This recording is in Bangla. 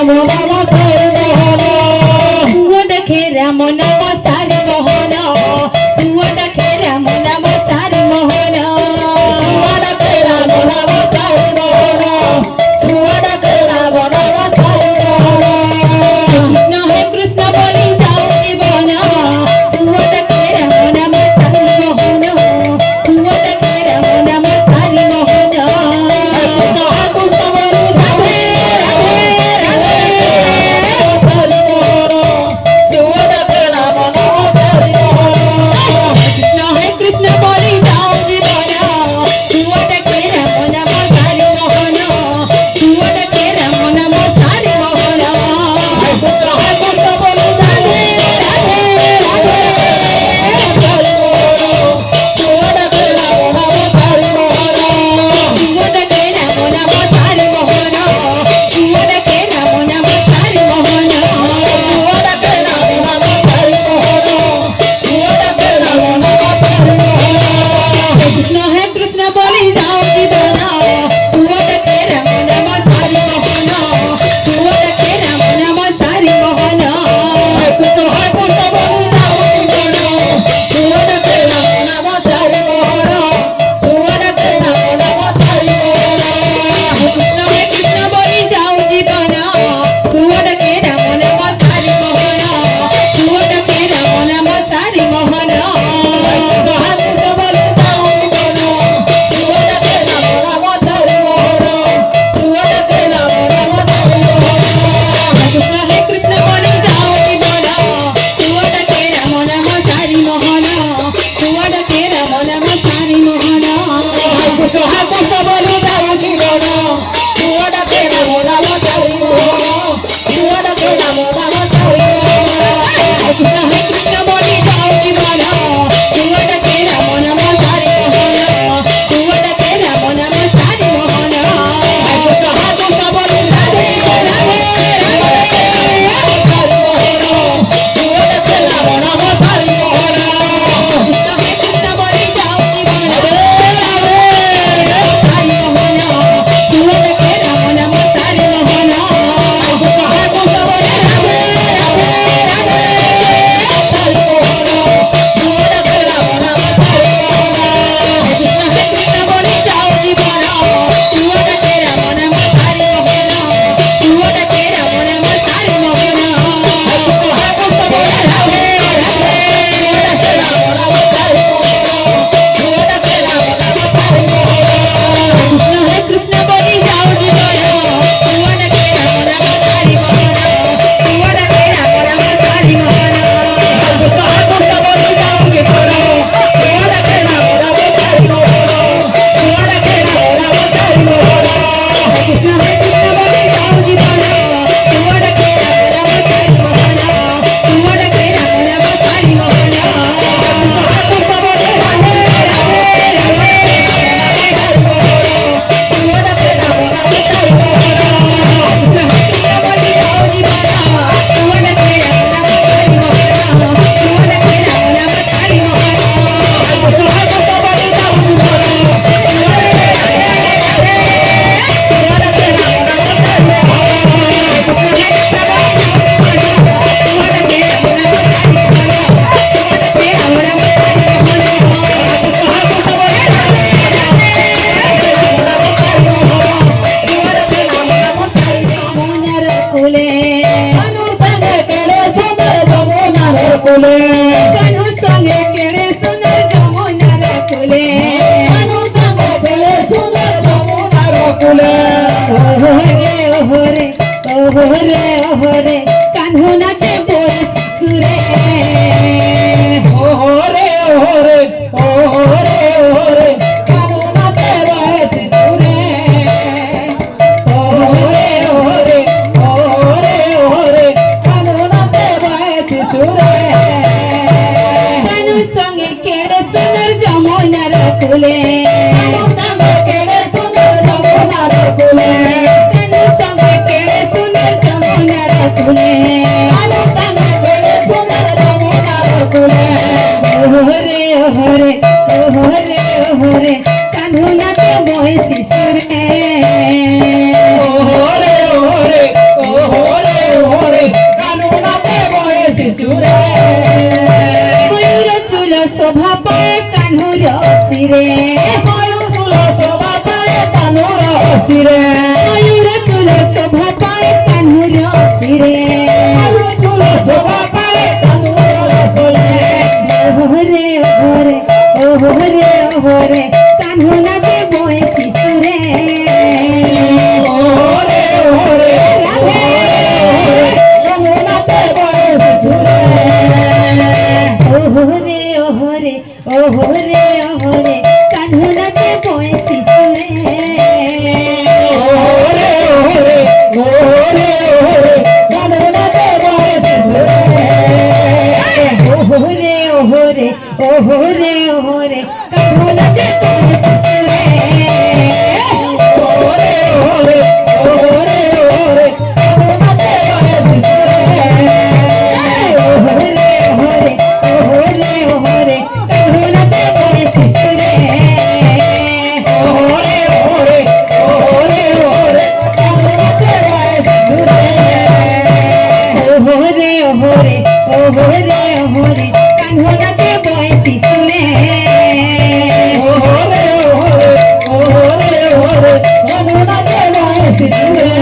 রাম নাম সারি মোহন সুয় দেখে রাম নাম সারি মোহন সুয় দেখে রাম নাম সারি মোহন সুয় দেখে রাম নাম সারি মোহন সুয় দেখে রাম নাম সারি মোহন কৃষ্ণ হে কৃষ্ণ বলি যাও জীবন সুয় দেখে রাম নাম সারি মোহন সুয় দেখে রাম নাম সারি মোহন কৃষ্ণ হে কৃষ্ণ বলি রাধে রাধে রাধে সুয় দেখে রাম নাম সারি মোহন কৃষ্ণ হে কৃষ্ণ বলি যাও জীবন সুয় দেখে রাম নাম সারি মোহন সুয় দেখে রাম নাম সারি মোহন কৃষ্ণ হে কৃষ্ণ বলি রাধে রাধে রাধে সারি মোহন সুয় দেখে রাম নাম সারি মোহন সুয় দেখে রাম নাম সারি মোহন সুয় দেখে রাম নাম সারি মোহন সুয় দেখে রাম নাম সারি মোহন সুয় দেখে রাম নাম সারি মোহন কৃষ্ণ হে কৃষ্ণ বলি যাও জীবন সুয় দেখে রাম নাম সারি মোহন সুয় দেখে রাম নাম সারি মোহন কৃষ্ণ হে কৃষ্ণ বলি যাও জীবন সুয় দেখে রাম নাম সারি মোহন সুয় দেখে রাম নাম সারি মোহন কৃষ্ণ হে কৃষ্ণ বলি যাও জীবন সুয় দেখে রাম নাম সারি মোহন সুয় দেখে রাম নাম সারি মোহন কৃষ্ণ হে কৃষ্ণ বলি যাও জীবন সুয় দেখে রাম নাম সারি মোহন সুয় দেখে রাম নাম সারি মোহন কৃষ্ণ হে কৃষ্ণ বলি যাও জীবন সুয় দেখে রাম নাম সারি মোহন সুয় দেখে রাম নাম সারি মোহন কৃষ্ণ হে কৃষ্ণ বলি যাও জীবন সুয় দেখে রাম নাম সারি মোহন সুয় দেখে রাম নাম সারি মোহন কৃষ্ণ হে কৃষ্ণ বলি যাও জীবন সুয় দেখে রাম নাম সারি মোহন সুয় দেখে রাম নাম সারি মোহন কৃষ্ণ হে কৃষ্ণ বলি রাধে রাধে রাধে সারি মোহন সুয় দেখে রাম নাম সারি মোহন কৃষ্ণ হে কৃষ্ণ বলি যাও জীবন রাধে রাধে সারি মোহন সুয় দেখে রাম নাম সারি মোহন কৃষ্ণ হে কৃষ্ণ বলি রাধে রাধে রাধে সারি মোহন সুয় দেখে রাম নাম সারি মোহন কৃষ্ণ হে কৃষ্ণ বলি যাও জীবন সুয় দেখে রাম নাম সারি মোহন সুয় দেখে রাম নাম সারি মোহন কৃষ্ণ হে কৃষ্ণ বলি রাধে রাধে সুয় দেখে রাম নাম সারি মোহন সুয় দেখে রাম নাম সারি মোহন কৃষ্ণ হে কৃষ্ণ বলি যাও জীবন সুয় দেখে রাম নাম সারি মোহন সুয় দেখে রাম নাম সারি মোহন কৃষ্ণ হে কৃষ্ণ বলি যাও জীবন সুয় দেখে রাম নাম সারি মোহন সুয় দেখে রাম নাম সারি মোহন কৃষ্ণ হে কৃষ্ণ বলি যাও জীবন সুয় দেখে রাম নাম সারি মোহন সুয় দেখে রাম নাম সারি মোহন কৃষ্ণ হে কৃষ্ণ বলি রাধে রাধে রাধে সারি মোহন সুয় দেখে রাম নাম সারি মোহন কৃষ্ণ হে কৃষ্ণ বলি যাও জীবন সুয় দেখে রাম নাম সারি মোহন সুয় দেখে রাম নাম সারি মোহন কৃষ্ণ হে কৃষ্ণ বলি যাও জীবন সুয় দেখে রাধে রাধে সুয় দেখে রাম নাম সারি মোহন কৃষ্ণ হে কৃষ্ণ বলি যাও জীবন সুয় দেখে রাম নাম সারি মোহন সুয় দেখে রাম নাম সারি মোহন কৃষ্ণ হে কৃষ্ণ বলি রাধে রাধে রাম নাম সারি মোহন সুয় দেখে রাম নাম সারি মোহন কুলে কানু সঙ্গে কেড়ে সুন্দর যমুনার কুলে কানু সঙ্গে কেড়ে সুন্দর যমুনার কুলে কানু সঙ্গে কেড়ে সুন্দর যমুনার কুলে ওহরে ওহরে ওহরে ওহরে কানু নাচে বল সুরে ওহরে ওহরে ওহরে ওহরে কানু নাচে বল সুরে ওহরে ওহরে ওহরে ওহরে কানু নাচে বল সুরে কানু সঙ্গে কেড়ে সুন্দর যমুনার কুলে কানু সঙ্গে কেড়ে সুন্দর যমুনার কুলে কানু সঙ্গে কেড়ে সুন্দর যমুনার কুলে কানু সঙ্গে কেড়ে সুন্দর যমুনার কুলে ওহরে ওহরে ওহরে ওহরে কানু নাচে বল সুরে ওহরে ওহরে ওহরে শিশুরে ময়ূর চুল শোভা পায় কানুর শিরে ময়ূর চুল শোভা পায় কানুর শিরে ময়ূর চুল শোভা পায় কানুর শিরে ময়ূর চুল শোভা পায় কানুর শিরে ওহরে ওহরে ওহরে ওহরে কানু নাচে বয় শিশুরে ওরে ওরে ওরে কানু নাচে বয় শিশুরে ওহরে ওহরে ওহরে ওহরে কানু নাচে বয় শিশুরে ওরে ওরে ওরে ওরে কানু নাচে বয় শিশুরে ওহরে ওহরে ওহরে ওহরে কানু নাচে বয় শিশুরে ওরে ওরে ওরে ওরে কানু নাচে বয় শিশুরে ওহরে ওহরে ওহরে ওহরে কানু নাচে বয় শিশুরে ওরে ওরে ওরে ওরে কানু নাচে বয় শিশুরে ওহরে ওহরে ওহরে ওহরে কানু নাচে বয় শিশুরে ওরে ওরে ওরে ওরে কানু নাচে বয় শিশুরে